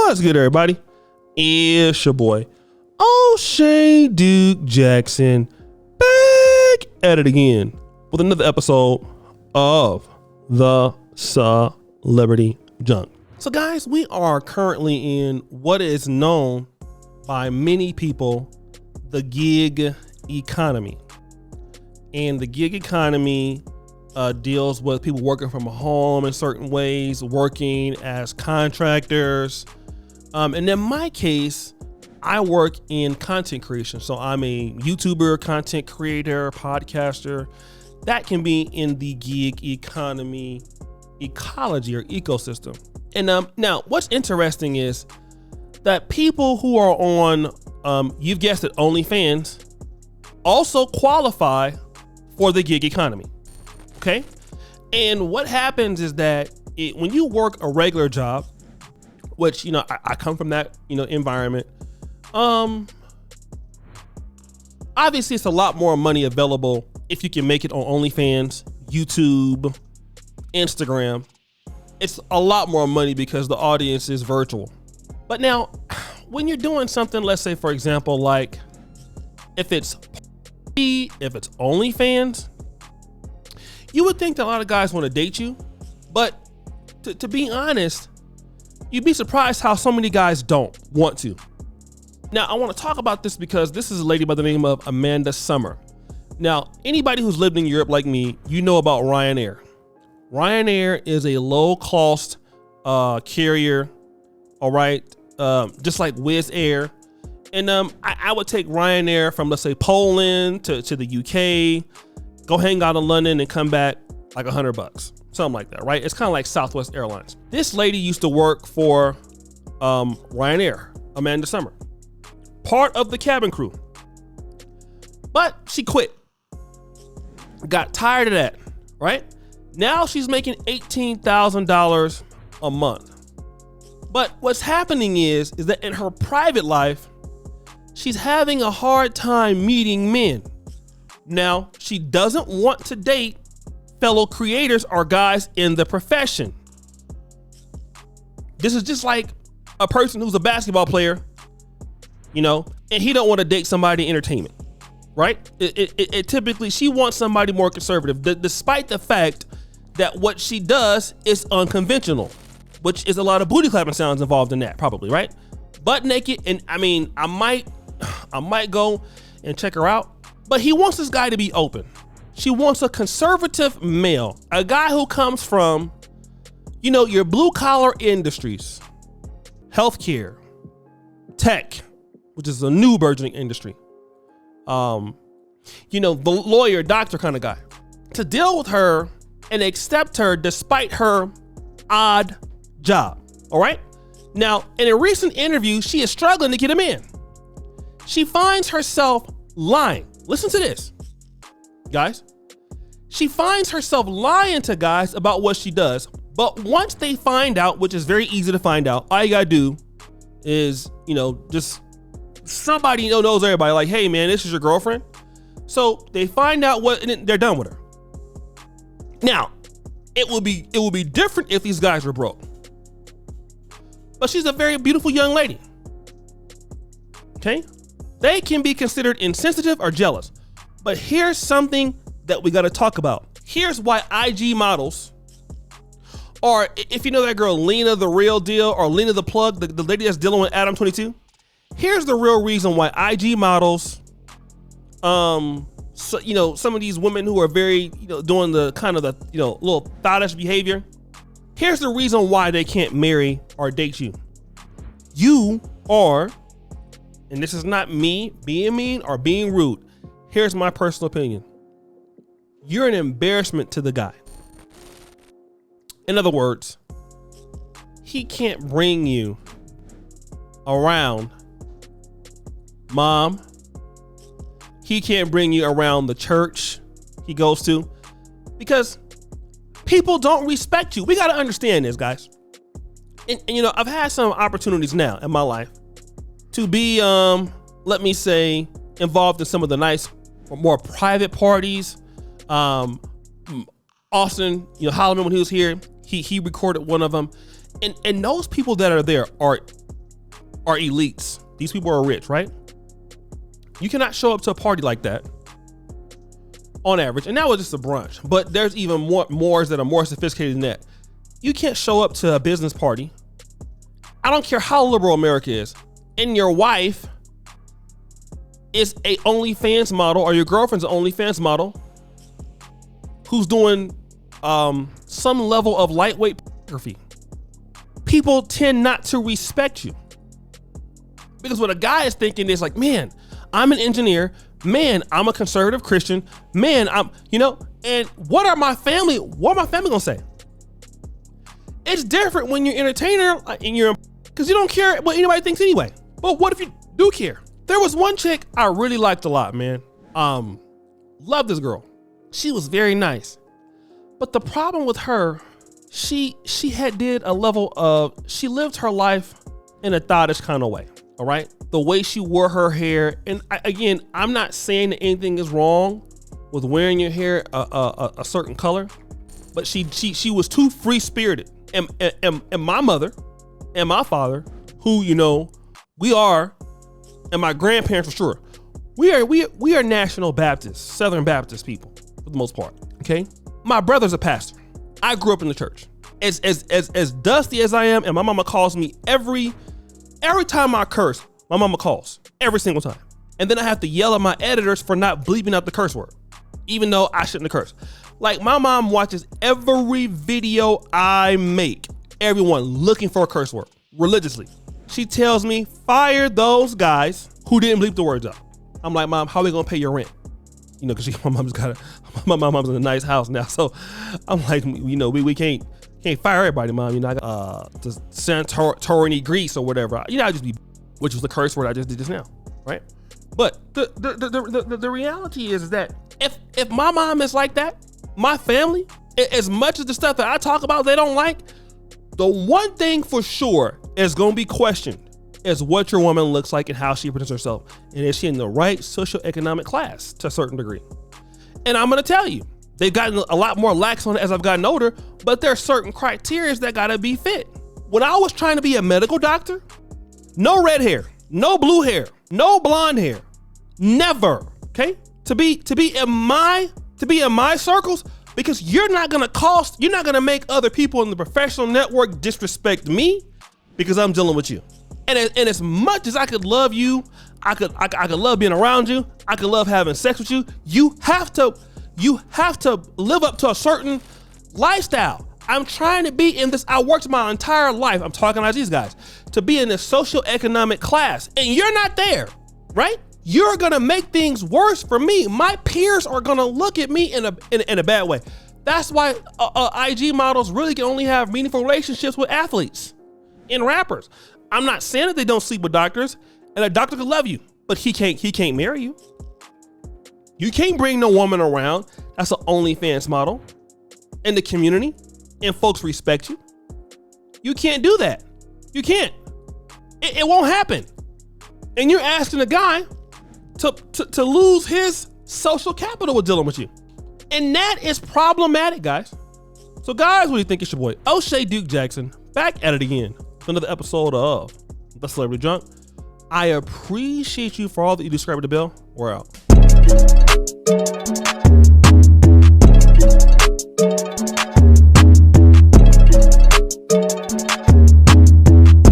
What's good, everybody? It's your boy, O'Shea Duke Jackson, back at it again with another episode of the Celebrity Junk. So guys, we are currently in what is known by many people, the gig economy. And the gig economy deals with people working from home in certain ways, working as contractors. And in my case, I work in content creation. So I'm a YouTuber, content creator, podcaster. That can be in the gig economy ecology or ecosystem. And now what's interesting is that people who are on, you've guessed it, OnlyFans, also qualify for the gig economy. Okay. And what happens is that when you work a regular job, which, you know, I come from that, you know, environment. Obviously it's a lot more money available if you can make it on OnlyFans, YouTube, Instagram. It's a lot more money because the audience is virtual. But now when you're doing something, let's say, for example, like if it's OnlyFans, you would think that a lot of guys want to date you, but to be honest, you'd be surprised how so many guys don't want to. Now, I want to talk about this because this is a lady by the name of Amanda Summer. Now, anybody who's lived in Europe like me, you know about Ryanair. Ryanair is a low-cost carrier, all right, just like Wizz Air. And I would take Ryanair from, let's say, Poland to the UK, go hang out in London and come back like $100, something like that, right? It's kind of like Southwest Airlines. This lady used to work for Ryanair, Amanda Summer, part of the cabin crew, but she quit, got tired of that, right? Now she's making $18,000 a month. But what's happening is that in her private life, she's having a hard time meeting men. Now, she doesn't want to date fellow creators or guys in the profession. This is just like a person who's a basketball player, you know, and he don't want to date somebody in entertainment, right? It typically, she wants somebody more conservative, despite the fact that what she does is unconventional, which is a lot of booty clapping sounds involved in that, probably, right? Butt naked, and I mean, I might go and check her out. But he wants this guy to be open. She wants a conservative male, a guy who comes from, you know, your blue collar industries, healthcare, tech, which is a new burgeoning industry. You know, the lawyer, doctor kind of guy, to deal with her and accept her despite her odd job. All right. Now, in a recent interview, she is struggling to get him in. She finds herself lying. Listen to this, guys. She finds herself lying to guys about what she does. But once they find out, which is very easy to find out, all you gotta do is, you know, just somebody you know knows everybody, like, hey man, this is your girlfriend. So they find out what, and they're done with her. Now, it will be different if these guys were broke. But she's a very beautiful young lady. Okay? They can be considered insensitive or jealous. But here's something that we got to talk about. Here's why IG models, or if you know that girl Lena the Real Deal or Lena the Plug, the lady that's dealing with Adam 22, here's the real reason why IG models, so, you know, some of these women who are very, you know, doing the kind of the, you know, little thottish behavior, here's the reason why they can't marry or date you. You are, and this is not me being mean or being rude, here's my personal opinion. You're an embarrassment to the guy. In other words, he can't bring you around mom. He can't bring you around the church he goes to because people don't respect you. We got to understand this, guys. And you know, I've had some opportunities now in my life to be, let me say, involved in some of the nice, more private parties. Austin, you know, Holloman, when he was here, he recorded one of them, and those people that are there are are elites. These people are rich, right? You cannot show up to a party like that on average. And that was just a brunch, but there's even more that are more sophisticated than that. You can't show up to a business party. I don't care how liberal America is, and your wife is a OnlyFans model, or your girlfriend's an OnlyFans model who's doing some level of lightweight pornography. People tend not to respect you. Because what a guy is thinking is like, man, I'm an engineer. Man, I'm a conservative Christian. Man, and what are my family gonna say? It's different when you're an entertainer and because you don't care what anybody thinks anyway. But what if you do care? There was one chick I really liked a lot, man. Love this girl. She was very nice. But the problem with her, she lived her life in a thottish kind of way. All right. The way she wore her hair. And I'm not saying that anything is wrong with wearing your hair a certain color, but she was too free spirited. And my mother and my father, who, we are, and my grandparents for sure, we are National Baptists, Southern Baptist people for the most part. Okay. My brother's a pastor. I grew up in the church. As dusty as I am, and my mama calls me every time I curse, my mama calls every single time. And then I have to yell at my editors for not bleeping out the curse word, even though I shouldn't have cursed. Like, my mom watches every video I make, everyone looking for a curse word religiously. She tells me, fire those guys who didn't bleep the words out. I'm like, Mom, how are we gonna pay your rent? Because my mom's in a nice house now. So I'm like, we can't fire everybody, Mom. I got the Santorini, Greece or whatever. I just be, which was the curse word I just did just now, right? But the reality is that if my mom is like that, my family, as much as the stuff that I talk about they don't like, the one thing for sure is gonna be questioned is what your woman looks like and how she presents herself, and is she in the right socioeconomic class to a certain degree. And I'm gonna tell you, they've gotten a lot more lax on it as I've gotten older, but there are certain criteria that gotta be fit. When I was trying to be a medical doctor, no red hair, no blue hair, no blonde hair, never. Okay, to be in my circles, because you're not gonna make other people in the professional network disrespect me because I'm dealing with you. And as much as I could love you, I could love being around you, I could love having sex with you, you have to live up to a certain lifestyle. I'm trying to be in this, I worked my entire life, I'm talking like these guys, to be in this socioeconomic class, and you're not there, right? You're gonna make things worse for me. My peers are gonna look at me in a bad way. That's why IG models really can only have meaningful relationships with athletes and rappers. I'm not saying that they don't sleep with doctors, and a doctor could love you, but he can't marry you. You can't bring no woman around that's an OnlyFans model in the community and folks respect you. You can't do that. You can't. It won't happen. And you're asking a guy to lose his social capital with dealing with you. And that is problematic, guys. So guys, what do you think? It's your boy, O'Shea Duke Jackson, back at it again. Another episode of The Celebrity Junk. I appreciate you for all that you described to Bill. We're out.